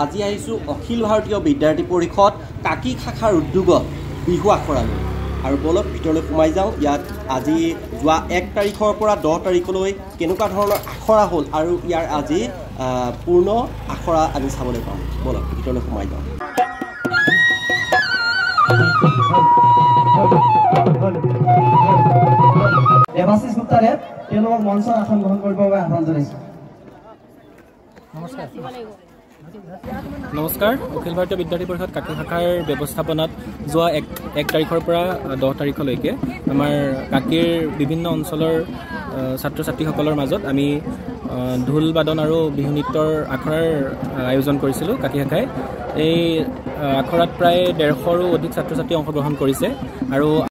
আজি আহিছোঁ অখিল ভাৰতীয় বিদ্যাৰ্থী পৰিষদ কাকি শাখাৰ উদ্যোগত বিহু আখৰালৈ আৰু বলক ভিতৰলৈ সোমাই যাওঁ। ইয়াত আজি যোৱা 1 তাৰিখৰ পৰা 10 তাৰিখলৈ কেনেকুৱা ধৰণৰ আখৰা হ'ল আৰু ইয়াৰ আজি পূৰ্ণ আখৰা আমি চাবলৈ পাম। বলক ভিতৰলৈ সোমাই যাওঁ। দেৱাশিষ গুপ্তাৰে তেওঁলোকক মঞ্চৰ আসন গ্ৰহণ কৰিবৰ বাবে আহ্বান জনাইছোঁ। নমস্কাৰ। অখিল ভাৰতীয় বিদ্যাৰ্থী পৰিষদ কাকি শাখাৰ ব্যৱস্থাপনাত যোৱা 1 তাৰিখৰ পৰা 10 তাৰিখলৈকে আমাৰ কাকিৰ বিভিন্ন অঞ্চলৰ ছাত্ৰ ছাত্ৰীসকলৰ মাজত আমি ঢোল বাদন আৰু বিহু নৃত্যৰ আখৰাৰ আয়োজন কৰিছিলোঁ কাকি শাখাই। এই আখৰাত প্ৰায় 150ৰো অধিক ছাত্ৰ ছাত্ৰী অংশগ্ৰহণ কৰিছে আৰু